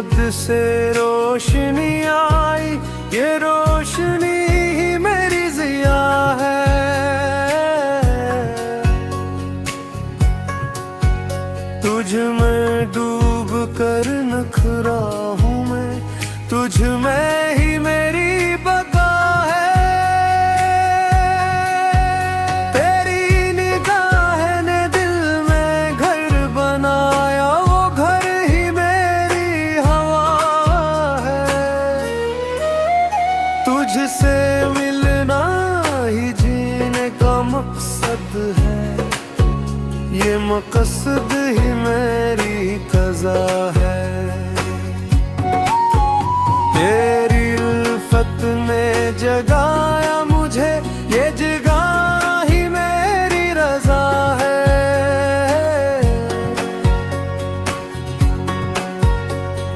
आमद से रोशनी आई, ये रोशनी ही मेरी ज़िया है। तुझ में डूब कर नखरा हूँ मैं, तुझ में ही मेरी बका है। तेरी निगाह ने दिल में घर बनाया, वो घर ही मेरी हवा है। तुझसे मिलना ही जीने का मकसद है, ये मकसद ही मेरी क़ज़ा है। तेरी उल्फत ने जगाया मुझे, ये जगह ही मेरी रज़ा है।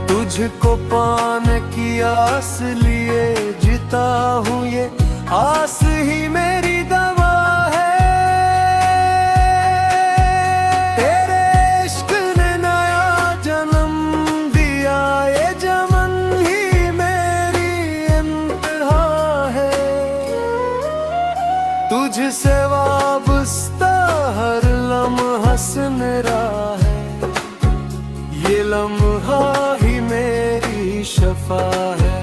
तुझको पाने की आस लिए जीता हूँ, ये आस ही मेरी दवा है। तेरे इश्क ने नया जन्म दिया, ये जमन ही मेरी इंतहा है। तुझसे वाबस्ता हर लम्हा सुनहरा है, ये लम्हा ही मेरी शफा है।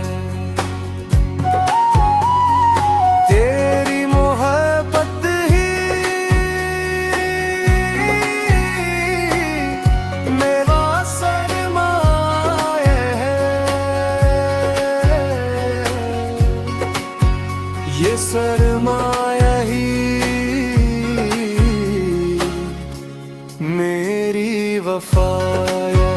तेरी मोहब्बत ही मेरा सरमाया है, ये सरमाया ही मेरी वफा है।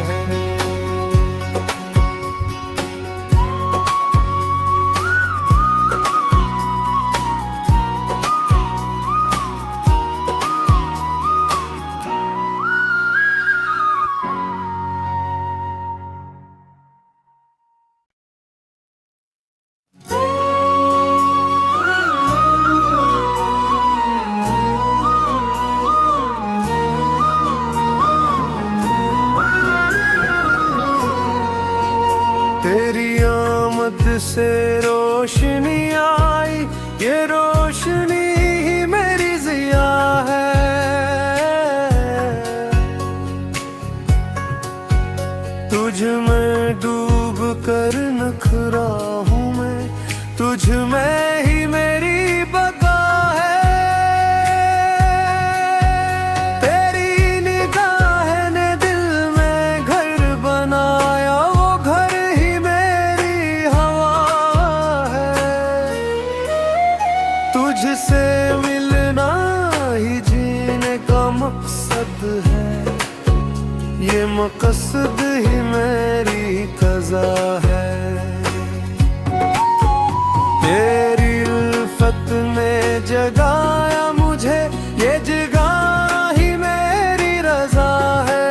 तेरी आमद से रोशनी आई, ये रोशनी ही मेरी ज़िया है। तुझ में डूब कर नखरा हूँ मैं, तुझ में ही मेरी बका है। तेरी निगाह ने दिल में घर बनाया, वो घर ही मेरी हवा है। तुझसे मिलना ही जीने का मकसद है, ये मकसद ही मेरी क़ज़ा है। तेरी उल्फत ने जगाया मुझे, ये जगह ही मेरी रज़ा है।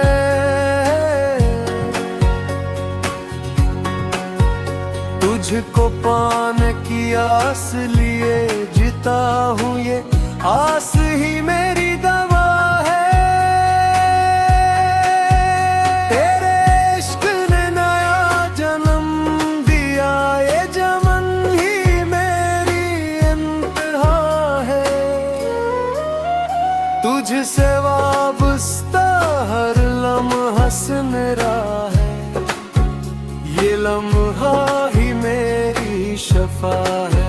तुझको पाने की आस लिए जीता हूँ, ये आस ही मेरी दवा है। तेरे इश्क ने नया जन्म दिया, ये जमन ही मेरी इंतहा है। तुझसे वाबस्ता हर लम्हा सुनहरा है, ये लम्हा ही मेरी शफा है।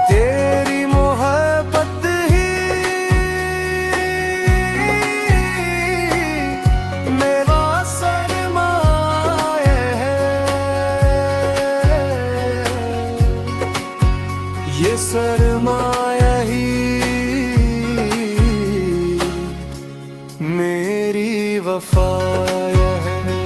तेरी मोहब्बत ही मेरा सरमाया है, ये सरमाया ही मेरी वफा है।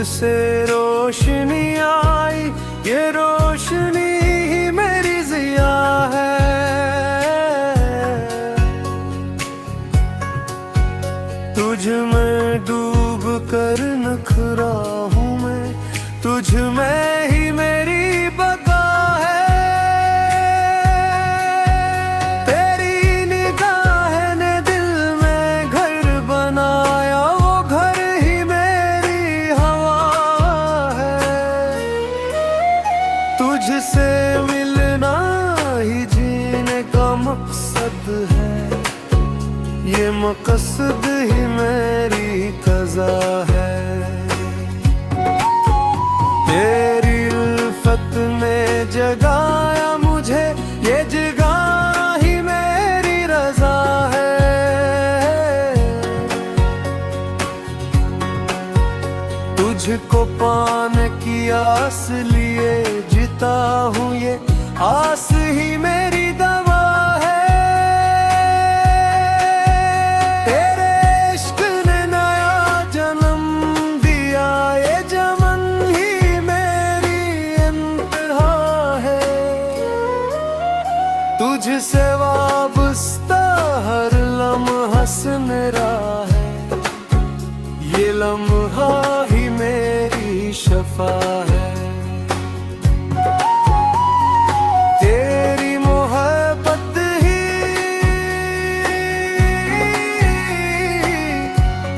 से रोशनी आई, ये रोशनी ही मेरी ज़िया है। तुझ में डूब कर नखरा हूँ मैं, तुझ में ही मेरी बका है। तेरी निगाह ने दिल में घर बनाया, वो घर ही मेरी हवा है। तुझसे मिलना ही जीने का मकसद है, ये मकसद ही मेरी क़ज़ा है। तेरी उल्फत ने जगाया मुझे, ये जगह ही मेरी रज़ा है। तुझको पाने की आस लिए जीता हूँ, ये आस ही मेरी दवा है। तेरे इश्क ने नया जन्म दिया, ये चमन ही मेरी इंतहा है। तुझसे वाबस्ता हर लम्हा मेरा है, ये लम्हा ही मेरी शफा है। तेरी मोहब्बत ही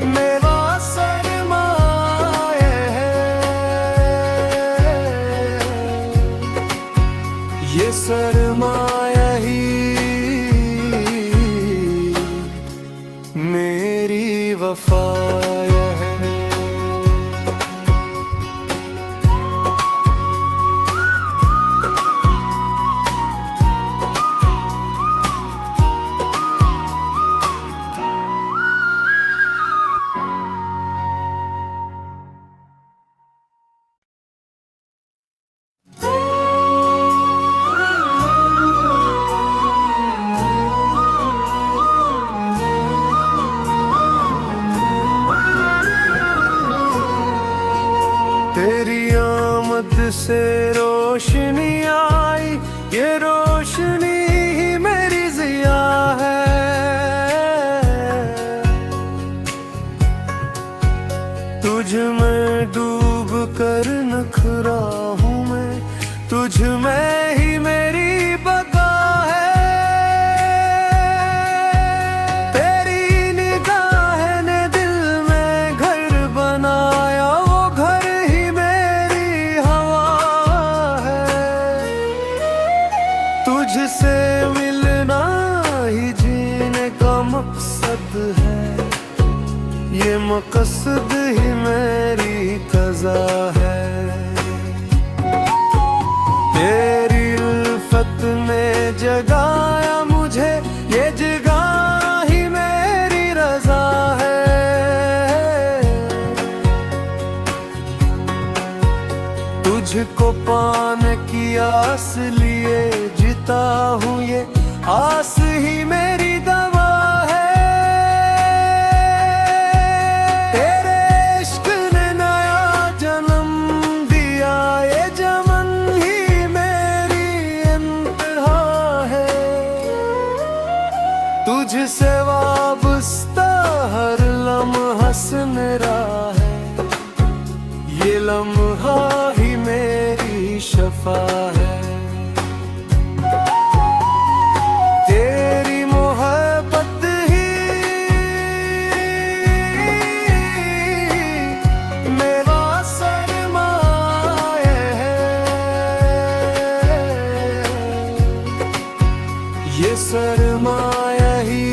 मेरा सरमाया है, ये सरमाया ही मेरी वफा है। तेरी आमद से रोशनी आई, ये रोशनी ही मेरी ज़िया है। तुझ में डूब कर नखरा हूँ मैं, तुझ में ही मेरी बका है। तेरी निगाह ने दिल में घर बनाया, वो घर ही मेरी हवा है। तुझसे मिलना ही जीने का मकसद है, ये मकसद ही मेरी क़ज़ा है। तेरी उल्फत ने जगाया मुझे, ये जगह ही मेरी रज़ा है। तुझको पाने की आस लिए जीता हूँ, ये आस ही मेरी दवा है। तेरे इश्क ने नया जन्म दिया, ये चमन ही मेरी इंतहा है। तुझसे वाबस्ता हर लम्हा मेरा है, ये लम्हा ही मेरी शफा है। तेरी मोहब्बत ही मेरा सरमाया है, ये सरमाया ही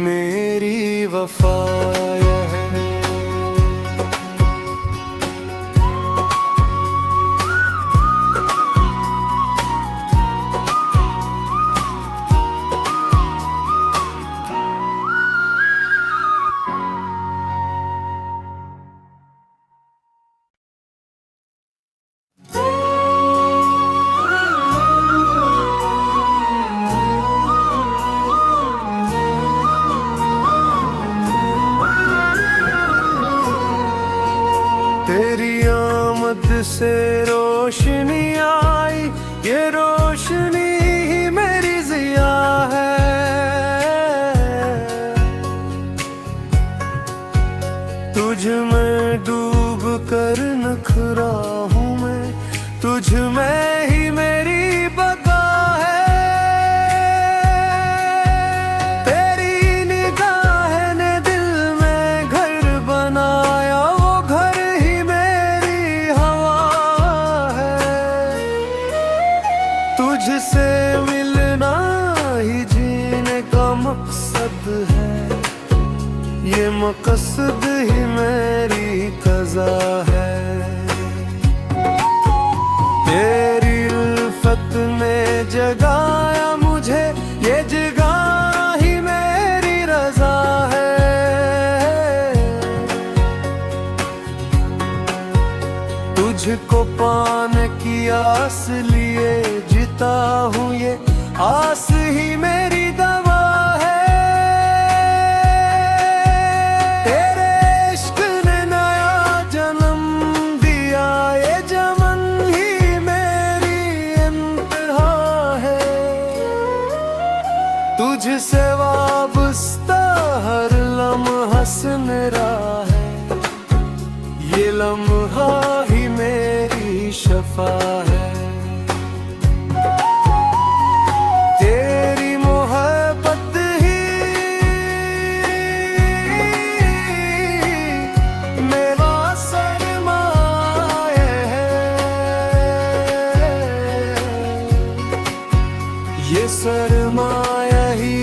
मेरी वफा है। मकसद ही मेरी क़ज़ा है। तेरी उल्फत ने जगाया मुझे, ये जगा ही मेरी रज़ा है। तुझको पाने की आस लिए जीता हूँ, ये आस ही मेरी दवा है। तेरे इश्क ने नया जन्म दिया, ये जमन ही मेरी इंतहा है। तुझसे वाबस्ता हर लम्हा सुनहरा है, ये लम्हा ही मेरी शफा है। तेरी मोहब्बत ही मेरा सरमाया है, ये सरमाया ही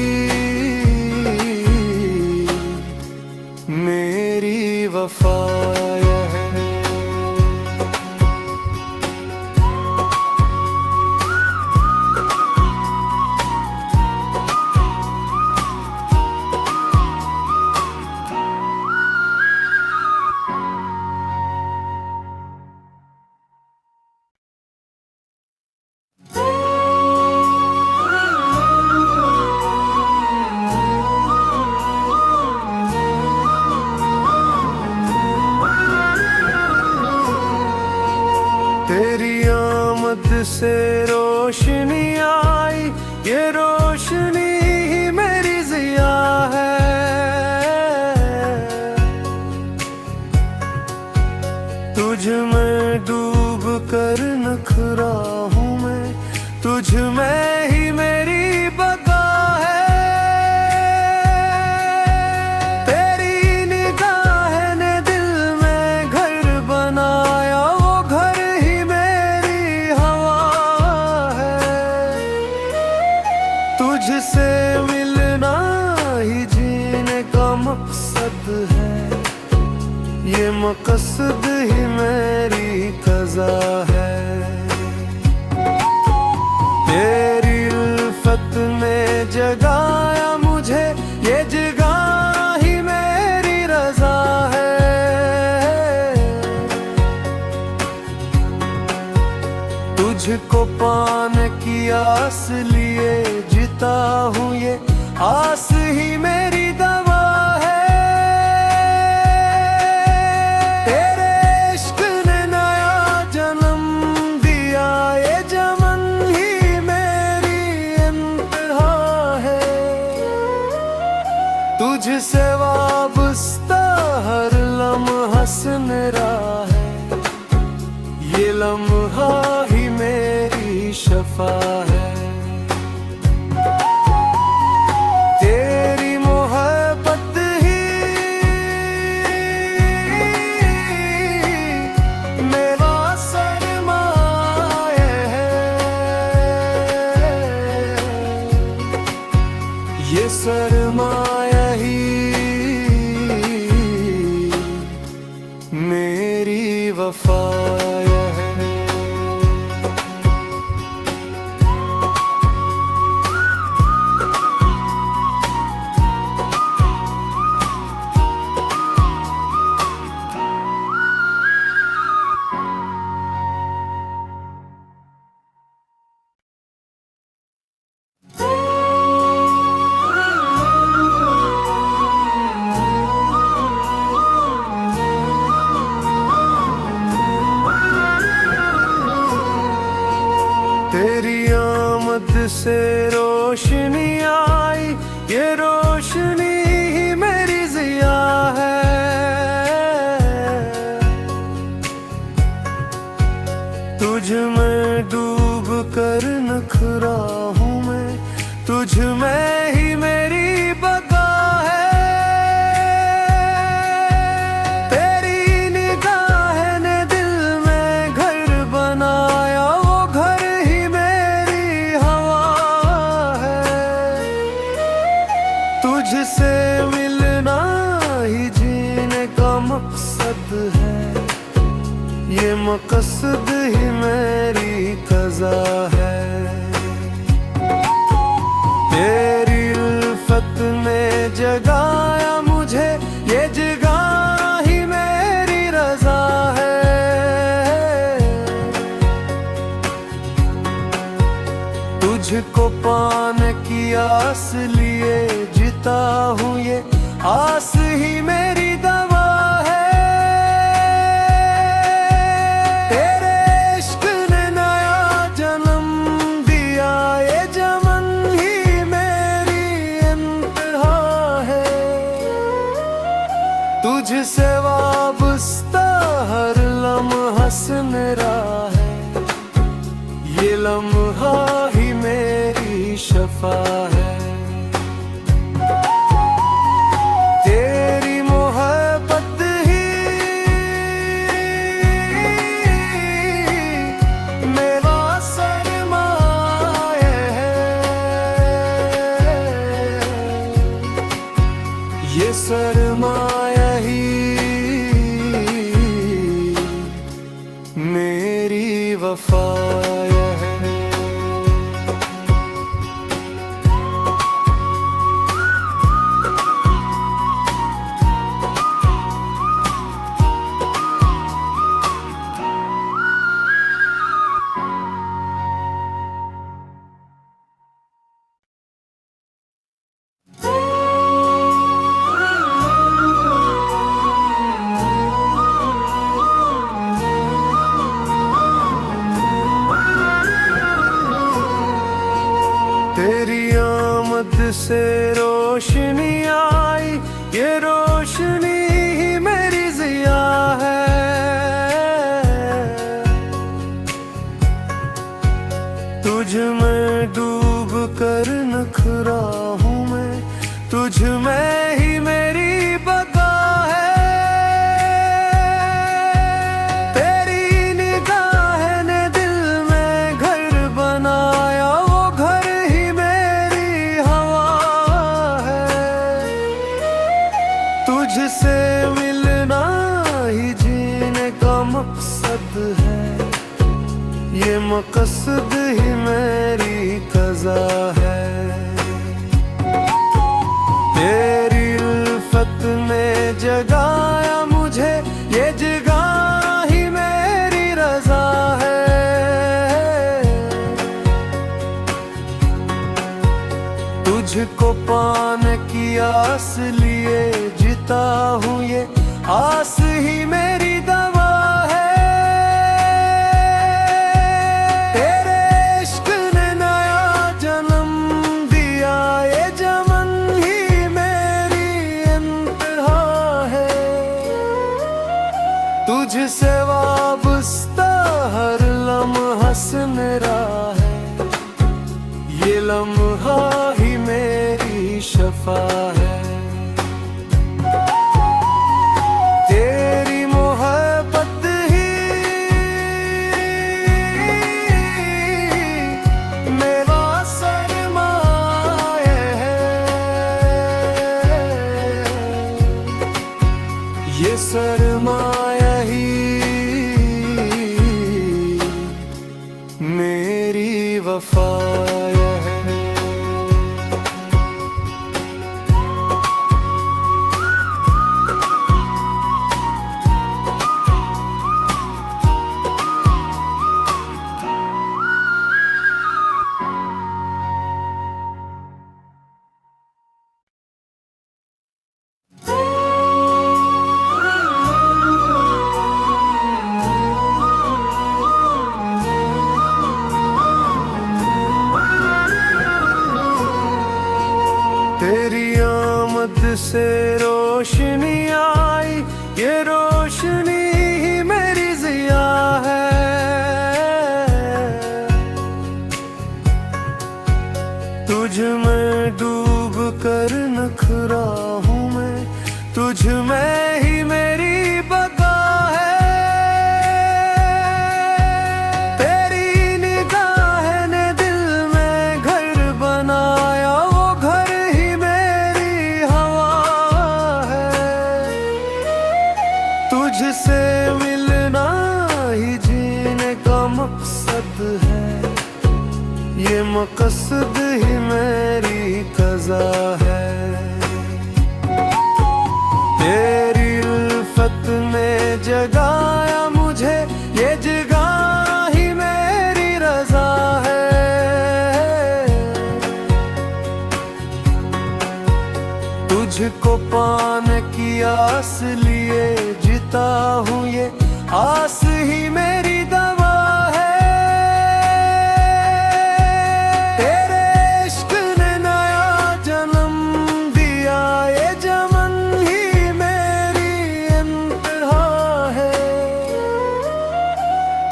मेरी वफा है। तेरी आमद से रोशनी आई, ये रोशनी ही मेरी ज़िया है। तुझ में डूब कर नखरा हूँ मैं, तुझ में ही मेरी बका है। तेरी निगाह ने दिल में घर बनाया, वो घर ही मेरी हवा है। तुझसे मिलना ही जीने का मकसद है, ये मकसद ही मेरी क़ज़ा है। तेरी उल्फत ने जगाया मुझे, ये जगा ही मेरी रज़ा है। तुझको पाने की आस लिए जीता हूँ, ये आस ही मेरी दवा है। तेरे इश्क ने नया जन्म दिया, ये जमन ही मेरी इंतहा है। तुझसे वाबस्ता हर लम्हा सुनहरा है, ये लम्हा ही मेरी शफा है। तेरी मोहब्बत ही मेरा सरमाया है, ये सरमाया ही मेरी वफा है। तेरी आमद से रोशनी आई, ये रोशनी ही मेरी ज़िया है। तुझ में डूब कर नखरा हूँ मैं, तुझ में ही मेरी बका है। तेरी निगाह ने दिल में घर बनाया, वो घर ही मेरी हवा है। तुझसे मिलना ही मकसद ही मेरी क़ज़ा है। तेरी उल्फत ने जगाया मुझे, ये जगह ही मेरी रज़ा है। तुझको पाने की आस लिए जीता हूँ, ये आस ही मेरी दवा है। तेरे इश्क ने नया जन्म दिया, ये जमन ही मेरी इंतहा है। तुझसे वाबस्ता हर लम्हा मेरा है, ये लम्हा ही मेरी शफा है। तेरी मोहब्बत ही मेरा सरमाया है, ये सरमाया ही मेरी वफा है। तेरी आमद से रोशनी आई, ये रोशनी ही मेरी ज़िया है। तुझ में डूब कर नखरा हूँ मैं, तुझ में ही मेरी बका है। तेरी निगाह ने दिल में घर बनाया, वो घर ही मेरी हवा है। तुझसे मिलना ही जीने का मकसद है, ये मकसद ही मेरी क़ज़ा है। तेरी उल्फत ने जगाया मुझे, ये जगह ही मेरी रज़ा है। तुझको पाने की आस लिए जीता हूँ, ये आस ही मेरी दवा है। तेरे इश्क ने नया जन्म दिया, ये जमन ही मेरी इंतहा है। तुझसे वाबस्ता हर लम्हा मेरा है, ये लम्हा ही मेरी शफा है। तेरी मोहब्बत ही मेरा सरमाया है, ये सरमाया ही मेरी वफा है। तेरी आमद से रोशनी आई, ये रोशनी ही मेरी ज़िया है। तुझ में डूब कर नखरा हूँ मैं, तुझ में ही मेरी बका है। तेरी निगाह ने दिल में घर बनाया, वो घर ही मेरी हवा है। तुझसे मिलना ही तुझको पाने की आस लिए जीता हूँ, ये आस ही मेरी दवा है। तेरे इश्क ने नया जन्म दिया, ये जमन ही मेरी इंतहा है।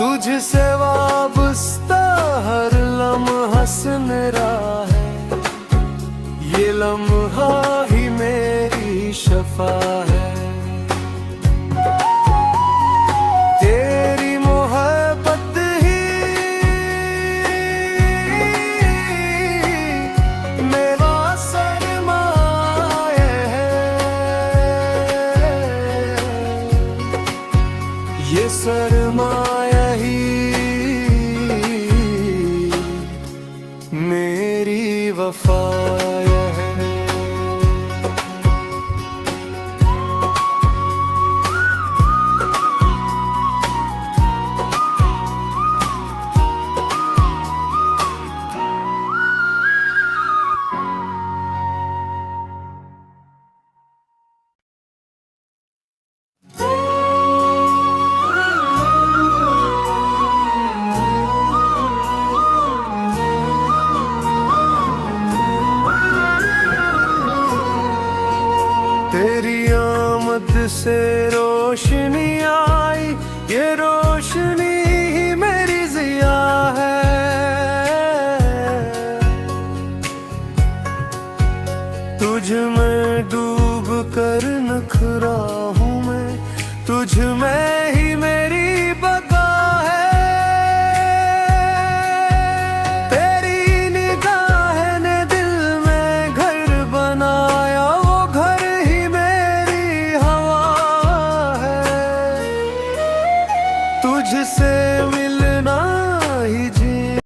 तुझसे वाबस्ता हर लम्हा मेरा है, ये लम्हा ही मेरी शफा है। तेरी मोहब्बत ही मेरा सरमाया है, ये सरमाया ही मेरी वफा है। तेरी आमद से रोशनी आई, ये